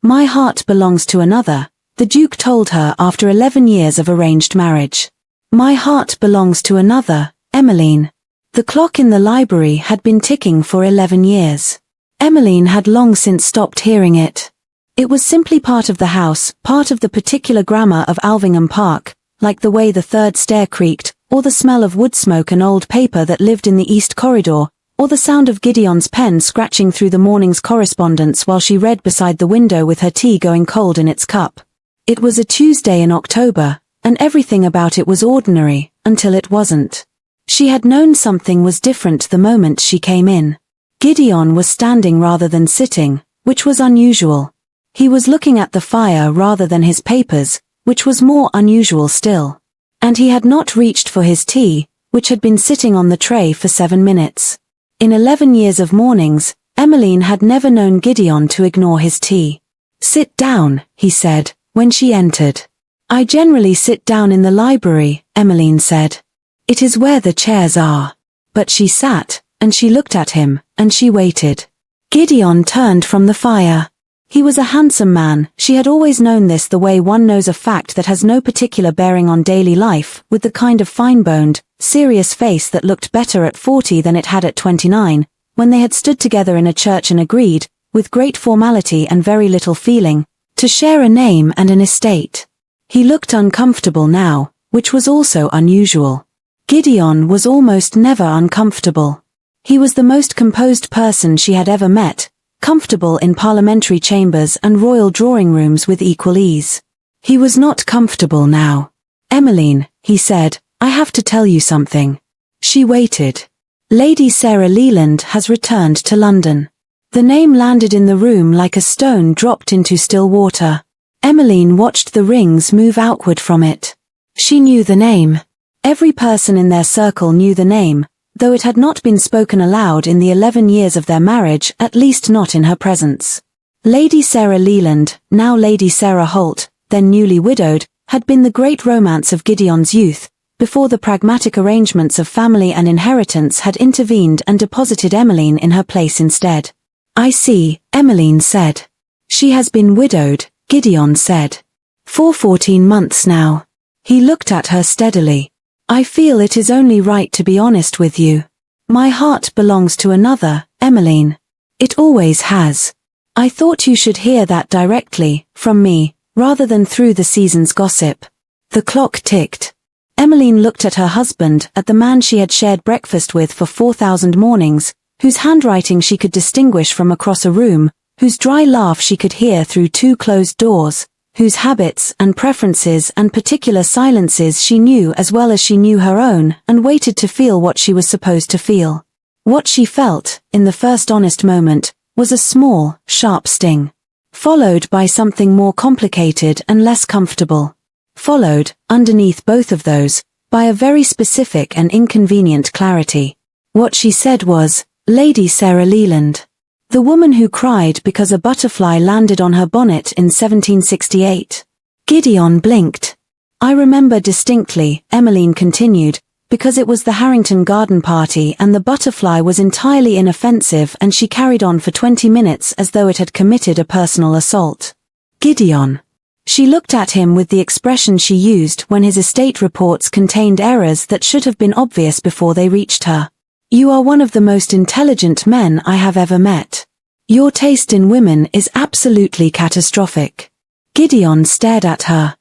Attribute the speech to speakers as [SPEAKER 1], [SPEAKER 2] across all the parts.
[SPEAKER 1] My heart belongs to another, the Duke told her after 11 years of arranged marriage. My heart belongs to another, Emmeline. The clock in the library had been ticking for 11 years. Emmeline had long since stopped hearing it. It was simply part of the house, part of the particular grammar of Alvingham Park, like the way the third stair creaked, or the smell of wood smoke and old paper that lived in the east corridor, or the sound of Gideon's pen scratching through the morning's correspondence while she read beside the window with her tea going cold in its cup. It was a Tuesday in October, and everything about it was ordinary, until it wasn't. She had known something was different the moment she came in. Gideon was standing rather than sitting, which was unusual. He was looking at the fire rather than his papers, which was more unusual still. And he had not reached for his tea, which had been sitting on the tray for 7 minutes. In 11 years of mornings, Emmeline had never known Gideon to ignore his tea. "Sit down," he said, when she entered. "I generally sit down in the library," Emmeline said. "It is where the chairs are." But she sat, and she looked at him, and she waited. Gideon turned from the fire. He was a handsome man. She had always known this the way one knows a fact that has no particular bearing on daily life, with the kind of fine-boned, serious face that looked better at 40 than it had at 29, when they had stood together in a church and agreed, with great formality and very little feeling, to share a name and an estate. He looked uncomfortable now, which was also unusual. Gideon was almost never uncomfortable. He was the most composed person she had ever met, comfortable in parliamentary chambers and royal drawing rooms with equal ease. He was not comfortable now. "Emmeline," he said, "I have to tell you something." She waited. "Lady Sarah Leland has returned to London." The name landed in the room like a stone dropped into still water. Emmeline watched the rings move outward from it. She knew the name. Every person in their circle knew the name, though it had not been spoken aloud in the 11 years of their marriage, at least not in her presence. Lady Sarah Leland, now Lady Sarah Holt, then newly widowed, had been the great romance of Gideon's youth, before the pragmatic arrangements of family and inheritance had intervened and deposited Emmeline in her place instead. "I see," Emmeline said. "She has been widowed," Gideon said. "For 14 months now." He looked at her steadily. "I feel it is only right to be honest with you. My heart belongs to another, Emmeline. It always has. I thought you should hear that directly, from me, rather than through the season's gossip." The clock ticked. Emmeline looked at her husband, at the man she had shared breakfast with for 4,000 mornings, whose handwriting she could distinguish from across a room, whose dry laugh she could hear through 2 closed doors, whose habits and preferences and particular silences she knew as well as she knew her own, and waited to feel what she was supposed to feel. What she felt, in the first honest moment, was a small, sharp sting. Followed by something more complicated and less comfortable. Followed, underneath both of those, by a very specific and inconvenient clarity. What she said was, "Lady Sarah Leland. The woman who cried because a butterfly landed on her bonnet in 1768. Gideon blinked. "I remember distinctly," Emmeline continued, "because it was the Harrington garden party and the butterfly was entirely inoffensive and she carried on for 20 minutes as though it had committed a personal assault." Gideon. She looked at him with the expression she used when his estate reports contained errors that should have been obvious before they reached her. "You are one of the most intelligent men I have ever met. Your taste in women is absolutely catastrophic." Gideon stared at her.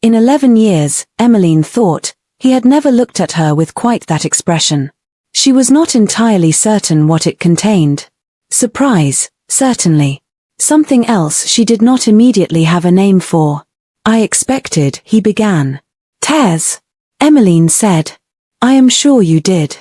[SPEAKER 1] In 11 years, Emmeline thought, he had never looked at her with quite that expression. She was not entirely certain what it contained. Surprise, certainly. Something else she did not immediately have a name for. "I expected," he began. "Tears," Emmeline said. "I am sure you did.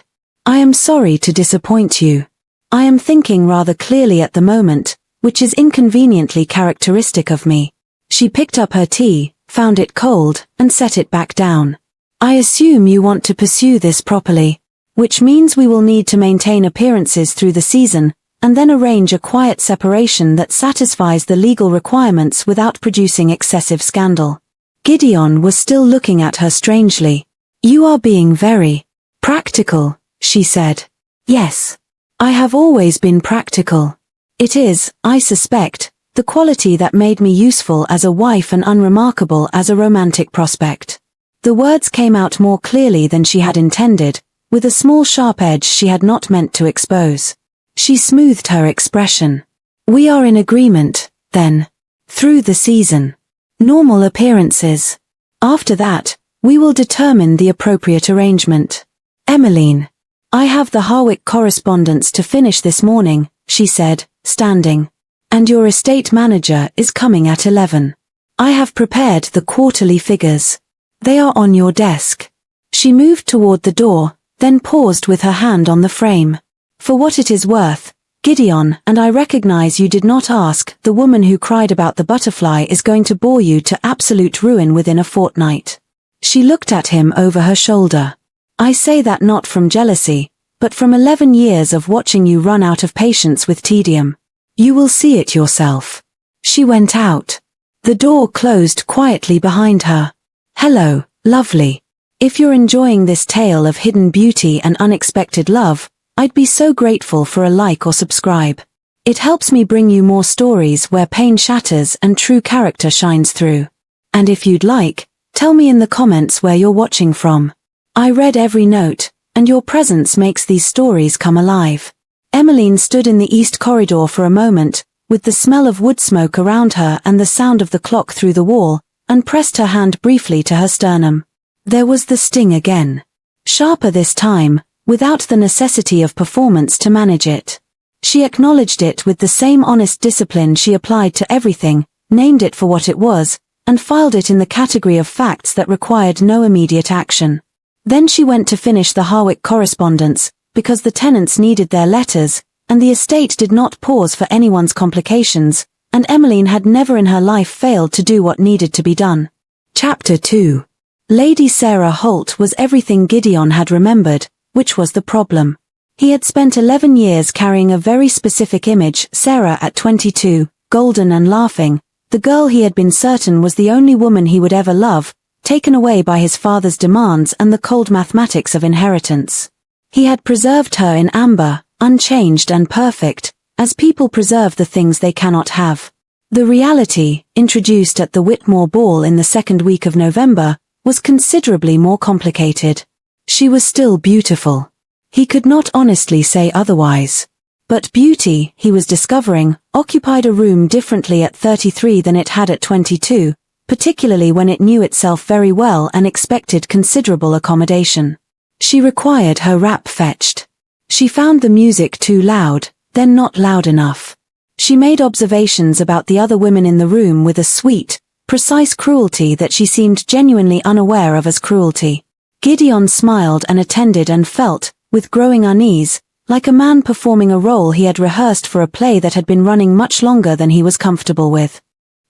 [SPEAKER 1] I am sorry to disappoint you. I am thinking rather clearly at the moment, which is inconveniently characteristic of me." She picked up her tea, found it cold, and set it back down. "I assume you want to pursue this properly, which means we will need to maintain appearances through the season, and then arrange a quiet separation that satisfies the legal requirements without producing excessive scandal." Gideon was still looking at her strangely. "You are being very practical," she said. "Yes. I have always been practical. It is, I suspect, The quality that made me useful as a wife and unremarkable as a romantic prospect. The words came out more clearly than she had intended, with a small sharp edge she had not meant to expose. She smoothed her expression. We are in agreement, then. Through the season. Normal appearances. After that, we will determine the appropriate arrangement. Emmeline. I have the Harwick correspondence to finish this morning, she said, standing. And your estate manager is coming at 11. I have prepared the quarterly figures. They are on your desk. She moved toward the door, then paused with her hand on the frame. For what it is worth, Gideon, and I recognize you did not ask, the woman who cried about the butterfly is going to bore you to absolute ruin within a fortnight. She looked at him over her shoulder. I say that not from jealousy, but from 11 years of watching you run out of patience with tedium. You will see it yourself. She went out. The door closed quietly behind her. Hello, lovely. If you're enjoying this tale of hidden beauty and unexpected love, I'd be so grateful for a like or subscribe. It helps me bring you more stories where pain shatters and true character shines through. And if you'd like, tell me in the comments where you're watching from. I read every note, and your presence makes these stories come alive. Emmeline stood in the east corridor for a moment, with the smell of wood smoke around her and the sound of the clock through the wall, and pressed her hand briefly to her sternum. There was the sting again. Sharper this time, without the necessity of performance to manage it. She acknowledged it with the same honest discipline she applied to everything, named it for what it was, and filed it in the category of facts that required no immediate action. Then she went to finish the Harwick correspondence, because the tenants needed their letters, and the estate did not pause for anyone's complications, and Emmeline had never in her life failed to do what needed to be done. Chapter 2. Lady Sarah Holt was everything Gideon had remembered, which was the problem. He had spent 11 years carrying a very specific image, Sarah at 22, golden and laughing, the girl he had been certain was the only woman he would ever love, taken away by his father's demands and the cold mathematics of inheritance. He had preserved her in amber, unchanged and perfect, as people preserve the things they cannot have. The reality, introduced at the Whitmore ball in the second week of November, was considerably more complicated. She was still beautiful. He could not honestly say otherwise. But beauty, he was discovering, occupied a room differently at 33 than it had at 22, particularly when it knew itself very well and expected considerable accommodation. She required her wrap fetched. She found the music too loud, then not loud enough. She made observations about the other women in the room with a sweet, precise cruelty that she seemed genuinely unaware of as cruelty. Gideon smiled and attended and felt, with growing unease, like a man performing a role he had rehearsed for a play that had been running much longer than he was comfortable with.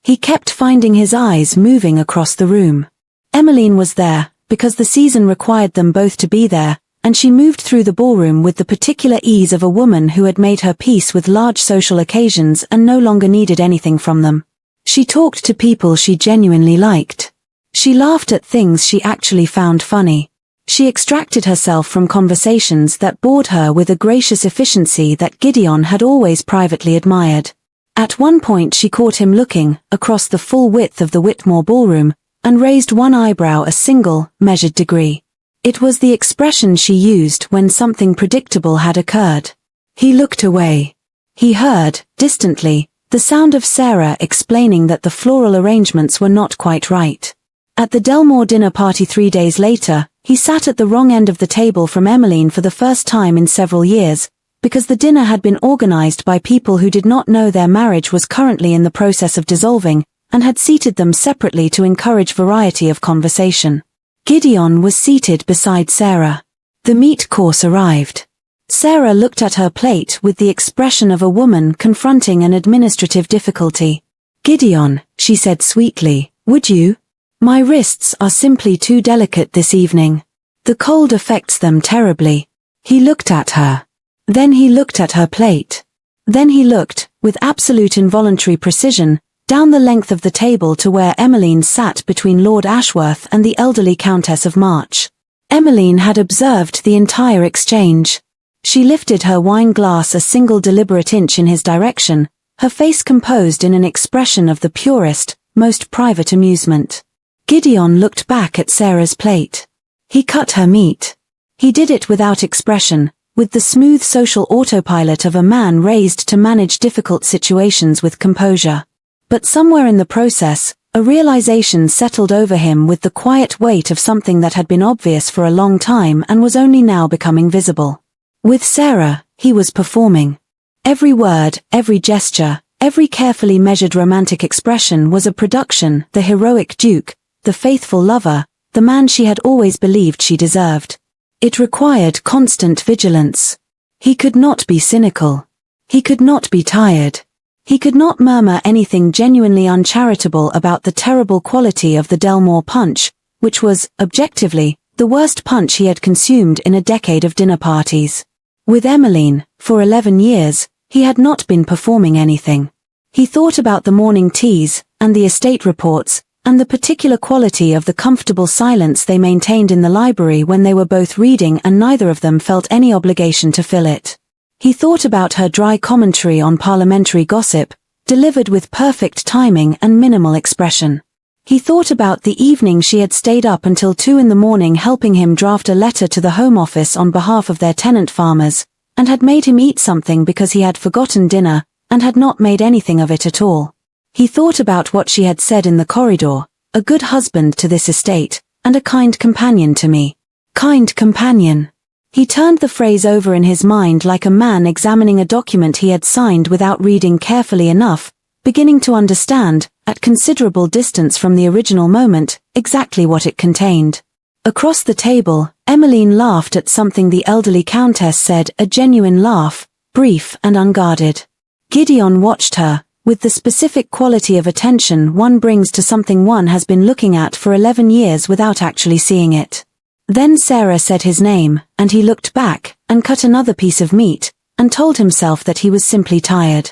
[SPEAKER 1] He kept finding his eyes moving across the room. Emmeline was there, because the season required them both to be there, and she moved through the ballroom with the particular ease of a woman who had made her peace with large social occasions and no longer needed anything from them. She talked to people she genuinely liked. She laughed at things she actually found funny. She extracted herself from conversations that bored her with a gracious efficiency that Gideon had always privately admired. At one point she caught him looking, across the full width of the Whitmore ballroom, and raised one eyebrow a single, measured degree. It was the expression she used when something predictable had occurred. He looked away. He heard, distantly, the sound of Sarah explaining that the floral arrangements were not quite right. At the Delmore dinner party 3 days later, he sat at the wrong end of the table from Emmeline for the first time in several years, because the dinner had been organized by people who did not know their marriage was currently in the process of dissolving, and had seated them separately to encourage variety of conversation. Gideon was seated beside Sarah. The meat course arrived. Sarah looked at her plate with the expression of a woman confronting an administrative difficulty. "Gideon," she said sweetly, "would you? My wrists are simply too delicate this evening. The cold affects them terribly." He looked at her. Then he looked at her plate. Then he looked, with absolute involuntary precision, down the length of the table to where Emmeline sat between Lord Ashworth and the elderly Countess of March. Emmeline had observed the entire exchange. She lifted her wine glass a single deliberate inch in his direction, her face composed in an expression of the purest, most private amusement. Gideon looked back at Sarah's plate. He cut her meat. He did it without expression, with the smooth social autopilot of a man raised to manage difficult situations with composure. But somewhere in the process, a realization settled over him with the quiet weight of something that had been obvious for a long time and was only now becoming visible. With Sarah, he was performing. Every word, every gesture, every carefully measured romantic expression was a production, the heroic Duke, the faithful lover, the man she had always believed she deserved. It required constant vigilance. He could not be cynical. He could not be tired. He could not murmur anything genuinely uncharitable about the terrible quality of the Delmore punch, which was, objectively, the worst punch he had consumed in a decade of dinner parties. With Emmeline, for 11 years, he had not been performing anything. He thought about the morning teas, and the estate reports, and the particular quality of the comfortable silence they maintained in the library when they were both reading and neither of them felt any obligation to fill it. He thought about her dry commentary on parliamentary gossip, delivered with perfect timing and minimal expression. He thought about the evening she had stayed up until 2 a.m. helping him draft a letter to the Home Office on behalf of their tenant farmers, and had made him eat something because he had forgotten dinner, and had not made anything of it at all. He thought about what she had said in the corridor, a good husband to this estate, and a kind companion to me. Kind companion. He turned the phrase over in his mind like a man examining a document he had signed without reading carefully enough, beginning to understand, at considerable distance from the original moment, exactly what it contained. Across the table, Emmeline laughed at something the elderly countess said, a genuine laugh, brief and unguarded. Gideon watched her, with the specific quality of attention one brings to something one has been looking at for 11 years without actually seeing it. Then Sarah said his name, and he looked back, and cut another piece of meat, and told himself that he was simply tired.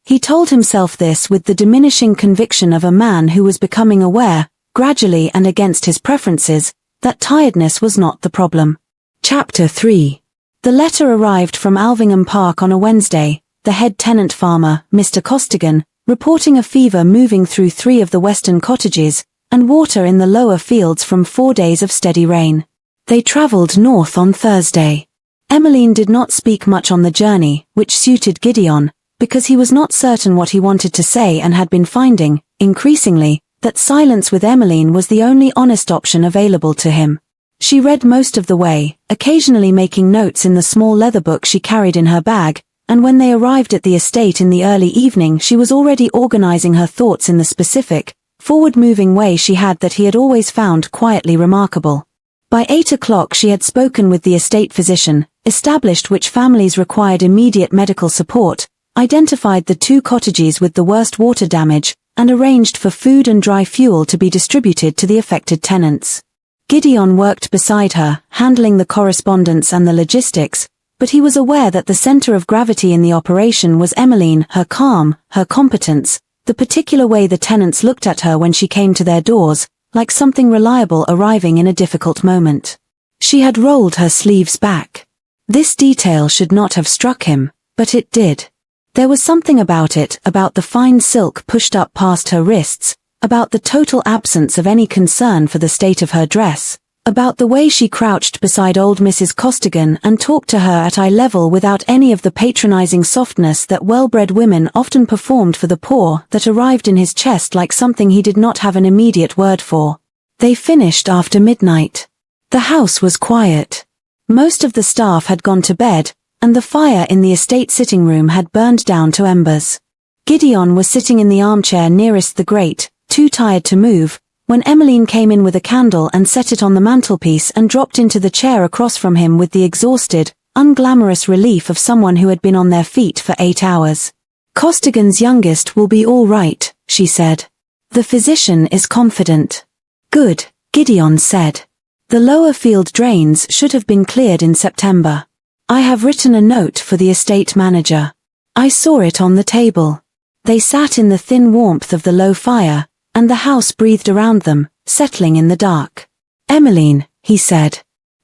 [SPEAKER 1] He told himself this with the diminishing conviction of a man who was becoming aware, gradually and against his preferences, that tiredness was not the problem. Chapter 3. The letter arrived from Alvingham Park on a Wednesday, the head tenant farmer, Mr. Costigan, reporting a fever moving through 3 of the western cottages, and water in the lower fields from 4 days of steady rain. They travelled north on Thursday. Emmeline did not speak much on the journey, which suited Gideon, because he was not certain what he wanted to say and had been finding, increasingly, that silence with Emmeline was the only honest option available to him. She read most of the way, occasionally making notes in the small leather book she carried in her bag, and when they arrived at the estate in the early evening she was already organizing her thoughts in the specific, forward-moving way she had that he had always found quietly remarkable. By 8 o'clock she had spoken with the estate physician, established which families required immediate medical support, identified the 2 cottages with the worst water damage, and arranged for food and dry fuel to be distributed to the affected tenants. Gideon worked beside her, handling the correspondence and the logistics, but he was aware that the center of gravity in the operation was Emmeline, her calm, her competence, the particular way the tenants looked at her when she came to their doors, like something reliable arriving in a difficult moment. She had rolled her sleeves back. This detail should not have struck him, but it did. There was something about it, about the fine silk pushed up past her wrists, about the total absence of any concern for the state of her dress, about the way she crouched beside old Mrs. Costigan and talked to her at eye level without any of the patronizing softness that well-bred women often performed for the poor, that arrived in his chest like something he did not have an immediate word for. They finished after midnight. The house was quiet. Most of the staff had gone to bed, and the fire in the estate sitting room had burned down to embers. Gideon was sitting in the armchair nearest the grate, too tired to move, when Emmeline came in with a candle and set it on the mantelpiece and dropped into the chair across from him with the exhausted, unglamorous relief of someone who had been on their feet for 8 hours. "Costigan's youngest will be all right," she said. "The physician is confident." "Good," Gideon said. "The lower field drains should have been cleared in September. I have written a note for the estate manager. I saw it on the table." They sat in the thin warmth of the low fire, and the house breathed around them, settling in the dark. "Emmeline," he said.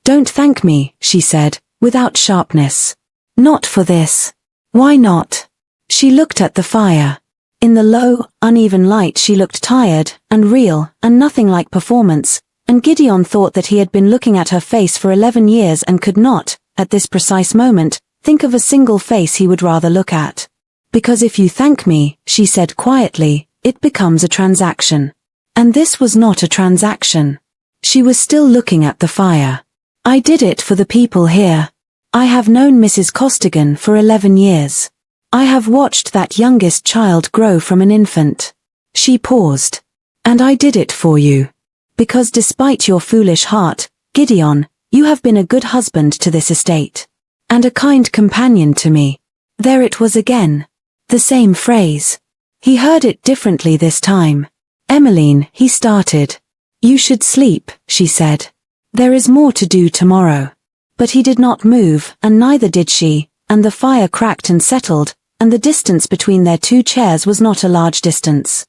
[SPEAKER 1] "Don't thank me," she said, without sharpness. "Not for this." "Why not?" She looked at the fire. In the low, uneven light she looked tired and real and nothing like performance, and Gideon thought that he had been looking at her face for 11 years and could not, at this precise moment, think of a single face he would rather look at. Because if you thank me, she said quietly, it becomes a transaction. And this was not a transaction. She was still looking at the fire. I did it for the people here. I have known Mrs. Costigan for 11 years. I have watched that youngest child grow from an infant. She paused. And I did it for you. Because despite your foolish heart, Gideon, you have been a good husband to this estate. And a kind companion to me. There it was again. The same phrase. He heard it differently this time. Emmeline, he started. You should sleep, she said. There is more to do tomorrow. But he did not move, and neither did she, and the fire cracked and settled, and the distance between their two chairs was not a large distance.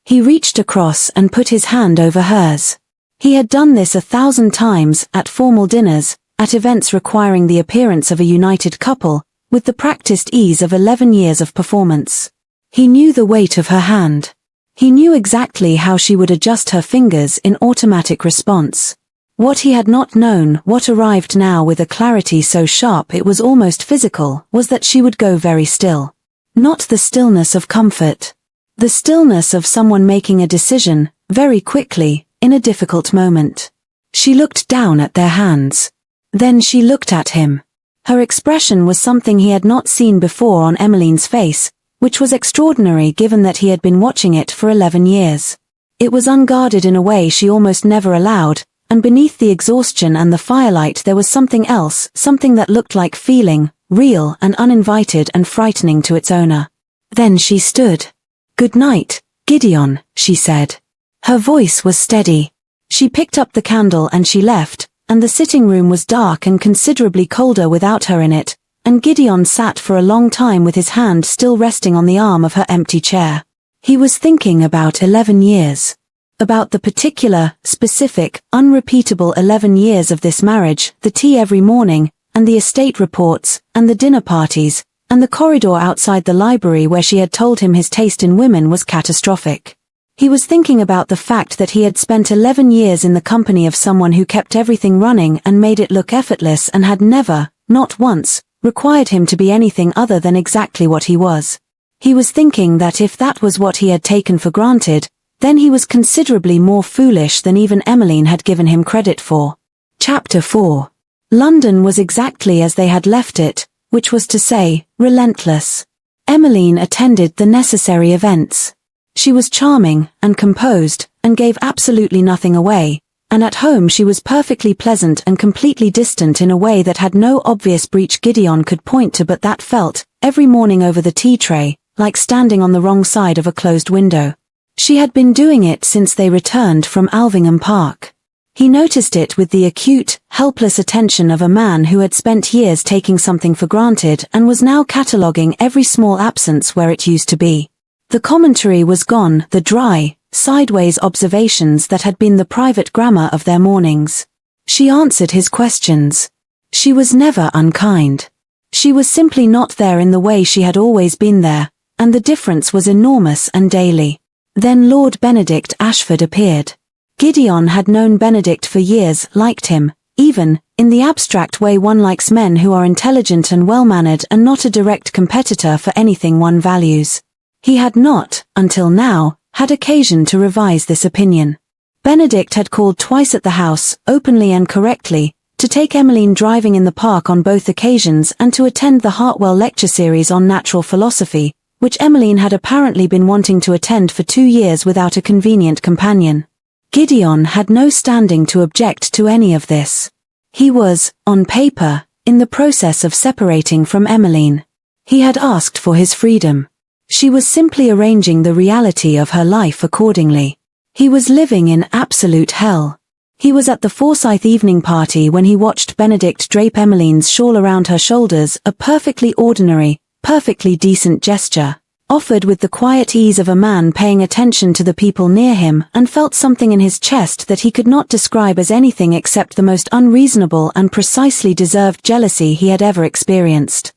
[SPEAKER 1] He reached across and put his hand over hers. He had done this 1,000 times, at formal dinners, at events requiring the appearance of a united couple, with the practiced ease of 11 years of performance. He knew the weight of her hand. He knew exactly how she would adjust her fingers in automatic response. What he had not known, what arrived now with a clarity so sharp it was almost physical, was that she would go very still. Not the stillness of comfort. The stillness of someone making a decision, very quickly, in a difficult moment. She looked down at their hands. Then she looked at him. Her expression was something he had not seen before on Emmeline's face, which was extraordinary given that he had been watching it for 11 years. It was unguarded in a way she almost never allowed, and beneath the exhaustion and the firelight there was something else, something that looked like feeling, real and uninvited and frightening to its owner. Then she stood. Good night, Gideon, she said. Her voice was steady. She picked up the candle and she left, and the sitting room was dark and considerably colder without her in it, and Gideon sat for a long time with his hand still resting on the arm of her empty chair. He was thinking about 11 years. About the particular, specific, unrepeatable 11 years of this marriage, the tea every morning, and the estate reports, and the dinner parties, and the corridor outside the library where she had told him his taste in women was catastrophic. He was thinking about the fact that he had spent 11 years in the company of someone who kept everything running and made it look effortless and had never, not once, required him to be anything other than exactly what he was. He was thinking that if that was what he had taken for granted, then he was considerably more foolish than even Emmeline had given him credit for. Chapter 4. London was exactly as they had left it, which was to say, relentless. Emmeline attended the necessary events. She was charming and composed, and gave absolutely nothing away, and at home she was perfectly pleasant and completely distant in a way that had no obvious breach Gideon could point to but that felt, every morning over the tea tray, like standing on the wrong side of a closed window. She had been doing it since they returned from Alvingham Park. He noticed it with the acute, helpless attention of a man who had spent years taking something for granted and was now cataloguing every small absence where it used to be. The commentary was gone, the dry, sideways observations that had been the private grammar of their mornings. She answered his questions. She was never unkind. She was simply not there in the way she had always been there, and the difference was enormous and daily. Then Lord Benedict Ashford appeared. Gideon had known Benedict for years, liked him, even, in the abstract way one likes men who are intelligent and well-mannered and not a direct competitor for anything one values. He had not, until now, had occasion to revise this opinion. Benedict had called twice at the house, openly and correctly, to take Emmeline driving in the park on both occasions and to attend the Hartwell lecture series on natural philosophy, which Emmeline had apparently been wanting to attend for 2 years without a convenient companion. Gideon had no standing to object to any of this. He was, on paper, in the process of separating from Emmeline. He had asked for his freedom. She was simply arranging the reality of her life accordingly. He was living in absolute hell. He was at the Forsyth evening party when he watched Benedict drape Emmeline's shawl around her shoulders, a perfectly ordinary, perfectly decent gesture, offered with the quiet ease of a man paying attention to the people near him, and felt something in his chest that he could not describe as anything except the most unreasonable and precisely deserved jealousy he had ever experienced.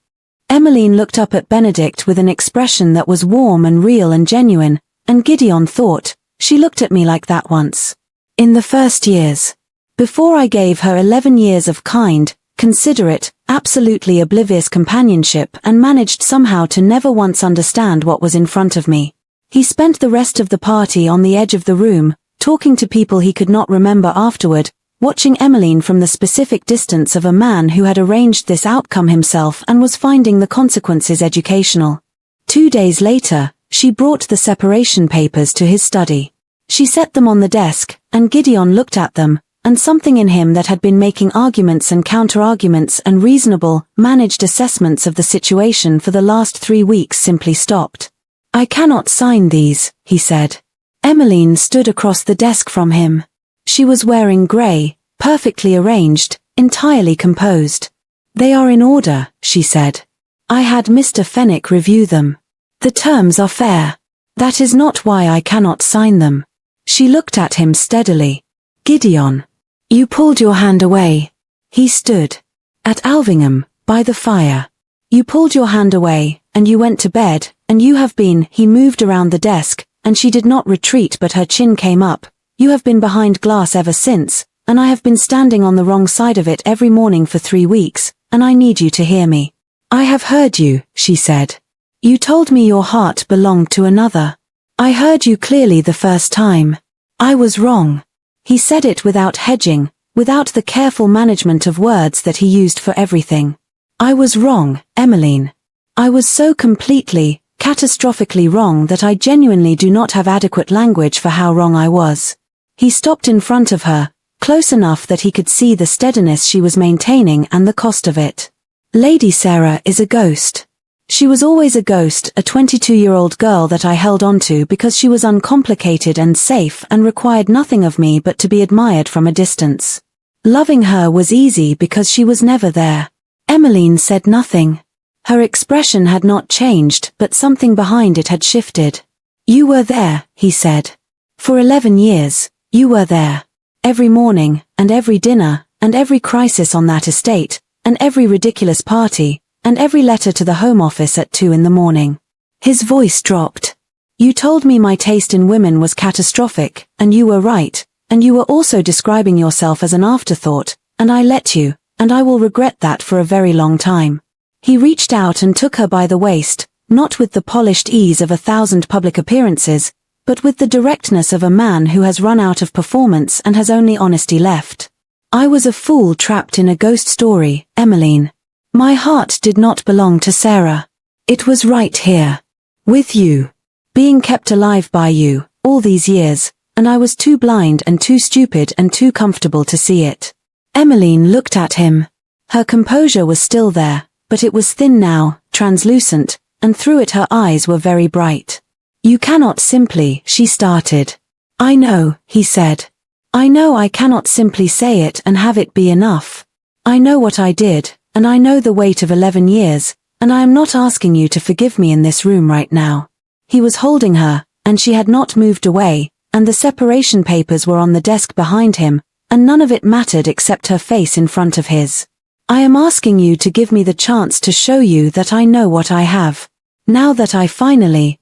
[SPEAKER 1] Emmeline looked up at Benedict with an expression that was warm and real and genuine, and Gideon thought, she looked at me like that once. In the first years. Before I gave her 11 years of kind, considerate, absolutely oblivious companionship and managed somehow to never once understand what was in front of me. He spent the rest of the party on the edge of the room, talking to people he could not remember afterward, watching Emmeline from the specific distance of a man who had arranged this outcome himself and was finding the consequences educational. 2 days later, she brought the separation papers to his study. She set them on the desk, and Gideon looked at them, and something in him that had been making arguments and counter-arguments and reasonable, managed assessments of the situation for the last 3 weeks simply stopped. I cannot sign these, he said. Emmeline stood across the desk from him. She was wearing grey, perfectly arranged, entirely composed. They are in order, she said. I had Mr. Fenwick review them. The terms are fair. That is not why I cannot sign them. She looked at him steadily. Gideon. You pulled your hand away. He stood. At Alvingham, by the fire. You pulled your hand away, and you went to bed, and you have been, he moved around the desk, and she did not retreat but her chin came up. You have been behind glass ever since, and I have been standing on the wrong side of it every morning for 3 weeks, and I need you to hear me. I have heard you, she said. You told me your heart belonged to another. I heard you clearly the first time. I was wrong. He said it without hedging, without the careful management of words that he used for everything. I was wrong, Emmeline. I was so completely, catastrophically wrong that I genuinely do not have adequate language for how wrong I was. He stopped in front of her, close enough that he could see the steadiness she was maintaining and the cost of it. Lady Sarah is a ghost. She was always a ghost, a 22-year-old girl that I held on to because she was uncomplicated and safe and required nothing of me but to be admired from a distance. Loving her was easy because she was never there. Emmeline said nothing. Her expression had not changed, but something behind it had shifted. You were there, he said. For 11 years, you were there. Every morning, and every dinner, and every crisis on that estate, and every ridiculous party, and every letter to the Home Office at 2 in the morning. His voice dropped. You told me my taste in women was catastrophic, and you were right, and you were also describing yourself as an afterthought, and I let you, and I will regret that for a very long time. He reached out and took her by the waist, not with the polished ease of 1,000 public appearances, but with the directness of a man who has run out of performance and has only honesty left. I was a fool trapped in a ghost story, Emmeline. My heart did not belong to Sarah. It was right here. With you. Being kept alive by you, all these years, and I was too blind and too stupid and too comfortable to see it. Emmeline looked at him. Her composure was still there, but it was thin now, translucent, and through it her eyes were very bright. You cannot simply, she started. I know, he said. I know I cannot simply say it and have it be enough. I know what I did, and I know the weight of 11 years, and I am not asking you to forgive me in this room right now. He was holding her, and she had not moved away, and the separation papers were on the desk behind him, and none of it mattered except her face in front of his. I am asking you to give me the chance to show you that I know what I have. Now that I finally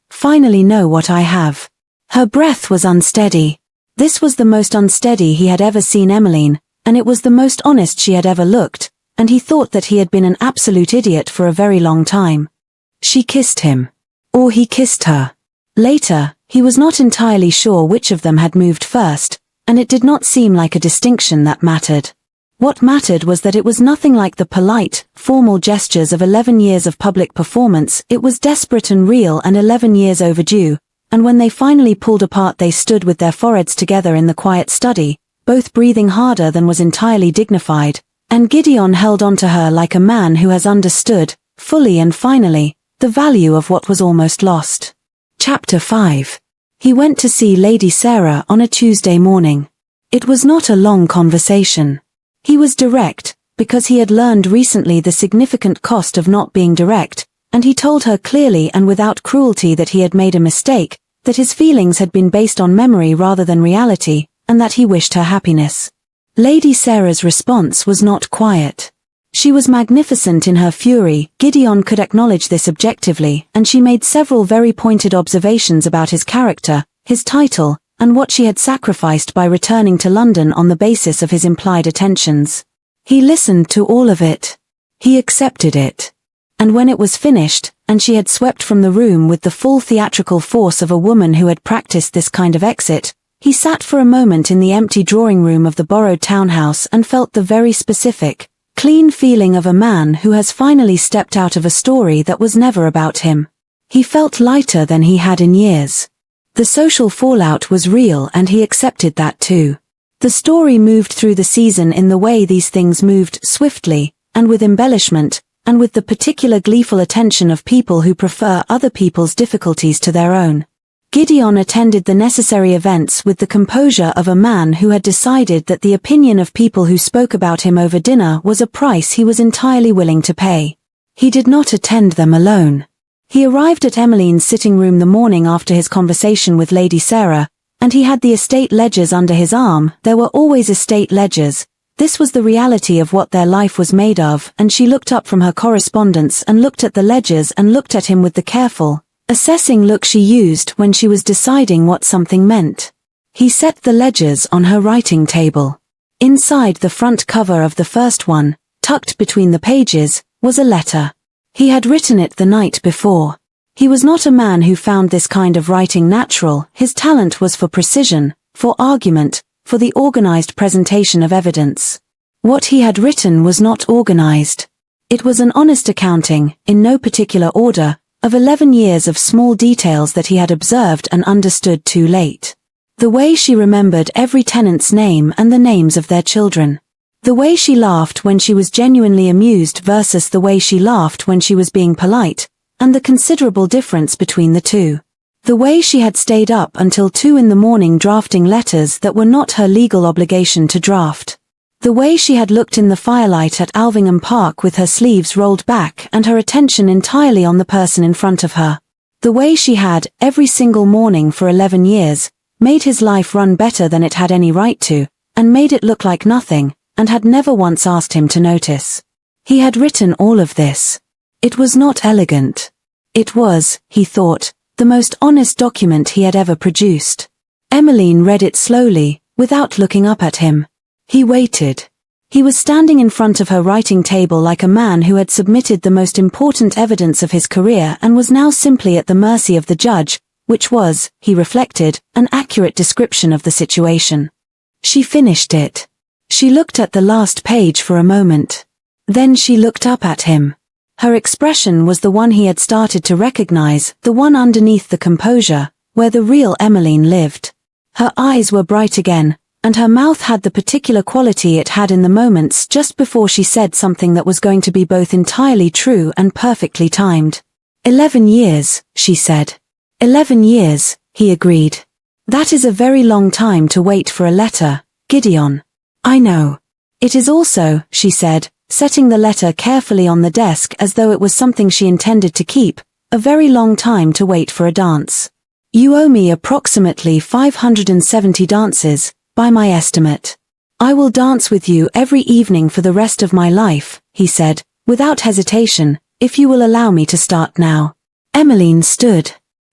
[SPEAKER 1] know what I have. Her breath was unsteady. This was the most unsteady he had ever seen Emmeline, and it was the most honest she had ever looked, and he thought that he had been an absolute idiot for a very long time. She kissed him. Or he kissed her. Later, he was not entirely sure which of them had moved first, and it did not seem like a distinction that mattered. What mattered was that it was nothing like the polite, formal gestures of 11 years of public performance. It was desperate and real and 11 years overdue, and when they finally pulled apart they stood with their foreheads together in the quiet study, both breathing harder than was entirely dignified, and Gideon held on to her like a man who has understood, fully and finally, the value of what was almost lost. Chapter 5. He went to see Lady Sarah on a Tuesday morning. It was not a long conversation. He was direct, because he had learned recently the significant cost of not being direct, and he told her clearly and without cruelty that he had made a mistake, that his feelings had been based on memory rather than reality, and that he wished her happiness. Lady Sarah's response was not quiet. She was magnificent in her fury. Gideon could acknowledge this objectively, and she made several very pointed observations about his character, his title, and what she had sacrificed by returning to London on the basis of his implied attentions. He listened to all of it. He accepted it. And when it was finished, and she had swept from the room with the full theatrical force of a woman who had practiced this kind of exit, he sat for a moment in the empty drawing room of the borrowed townhouse and felt the very specific, clean feeling of a man who has finally stepped out of a story that was never about him. He felt lighter than he had in years. The social fallout was real and he accepted that too. The story moved through the season in the way these things moved, swiftly, and with embellishment, and with the particular gleeful attention of people who prefer other people's difficulties to their own. Gideon attended the necessary events with the composure of a man who had decided that the opinion of people who spoke about him over dinner was a price he was entirely willing to pay. He did not attend them alone. He arrived at Emmeline's sitting room the morning after his conversation with Lady Sarah, and he had the estate ledgers under his arm. There were always estate ledgers. This was the reality of what their life was made of, and she looked up from her correspondence and looked at the ledgers and looked at him with the careful, assessing look she used when she was deciding what something meant. He set the ledgers on her writing table. Inside the front cover of the first one, tucked between the pages, was a letter. He had written it the night before. He was not a man who found this kind of writing natural. His talent was for precision, for argument, for the organized presentation of evidence. What he had written was not organized. It was an honest accounting, in no particular order, of 11 years of small details that he had observed and understood too late. The way she remembered every tenant's name and the names of their children. The way she laughed when she was genuinely amused versus the way she laughed when she was being polite, and the considerable difference between the two. The way she had stayed up until 2 in the morning drafting letters that were not her legal obligation to draft. The way she had looked in the firelight at Alvingham Park with her sleeves rolled back and her attention entirely on the person in front of her. The way she had, every single morning for 11 years, made his life run better than it had any right to, and made it look like nothing, and had never once asked him to notice. He had written all of this. It was not elegant. It was, he thought, the most honest document he had ever produced. Emmeline read it slowly, without looking up at him. He waited. He was standing in front of her writing table like a man who had submitted the most important evidence of his career and was now simply at the mercy of the judge, which was, he reflected, an accurate description of the situation. She finished it. She looked at the last page for a moment. Then she looked up at him. Her expression was the one he had started to recognize, the one underneath the composure, where the real Emmeline lived. Her eyes were bright again, and her mouth had the particular quality it had in the moments just before she said something that was going to be both entirely true and perfectly timed. 11 years, she said. 11 years, he agreed. That is a very long time to wait for a letter, Gideon. I know. It is also, she said, setting the letter carefully on the desk as though it was something she intended to keep, a very long time to wait for a dance. You owe me approximately 570 dances, by my estimate. I will dance with you every evening for the rest of my life, he said, without hesitation, if you will allow me to start now. Emmeline stood.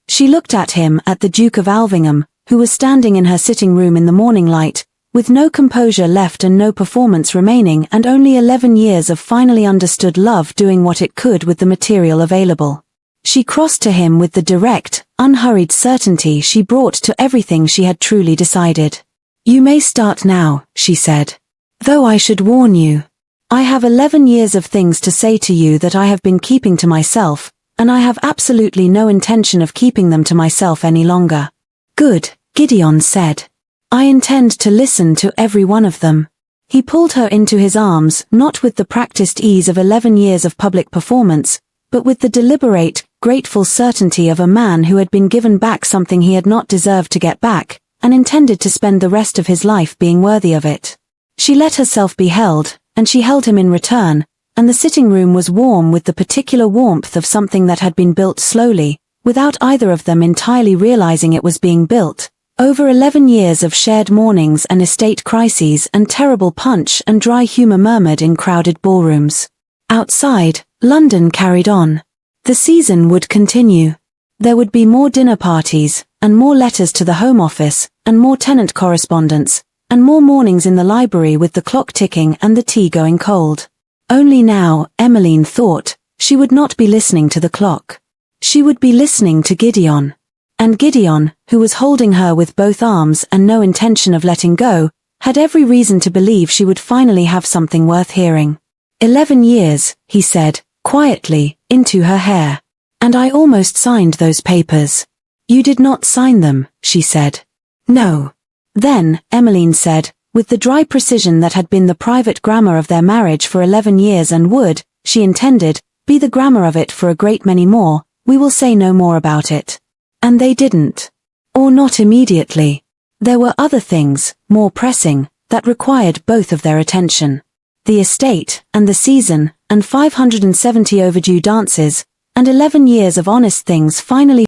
[SPEAKER 1] She looked at him, at the Duke of Alvingham, who was standing in her sitting room in the morning light, with no composure left and no performance remaining and only 11 years of finally understood love doing what it could with the material available. She crossed to him with the direct, unhurried certainty she brought to everything she had truly decided. You may start now, she said. Though I should warn you. I have 11 years of things to say to you that I have been keeping to myself, and I have absolutely no intention of keeping them to myself any longer. Good, Gideon said. I intend to listen to every one of them. He pulled her into his arms, not with the practiced ease of 11 years of public performance, but with the deliberate, grateful certainty of a man who had been given back something he had not deserved to get back, and intended to spend the rest of his life being worthy of it. She let herself be held, and she held him in return, and the sitting room was warm with the particular warmth of something that had been built slowly, without either of them entirely realizing it was being built, Over 11 years of shared mornings and estate crises and terrible punch and dry humor murmured in crowded ballrooms. Outside, London carried on. The season would continue. There would be more dinner parties, and more letters to the Home Office, and more tenant correspondence, and more mornings in the library with the clock ticking and the tea going cold. Only now, Emmeline thought, she would not be listening to the clock. She would be listening to Gideon. And Gideon, who was holding her with both arms and no intention of letting go, had every reason to believe she would finally have something worth hearing. 11 years, he said, quietly, into her hair. And I almost signed those papers. You did not sign them, she said. No. Then, Emmeline said, with the dry precision that had been the private grammar of their marriage for 11 years and would, she intended, be the grammar of it for a great many more, we will say no more about it. And they didn't. Or not immediately. There were other things, more pressing, that required both of their attention. The estate, and the season, and 570 overdue dances, and 11 years of honest things finally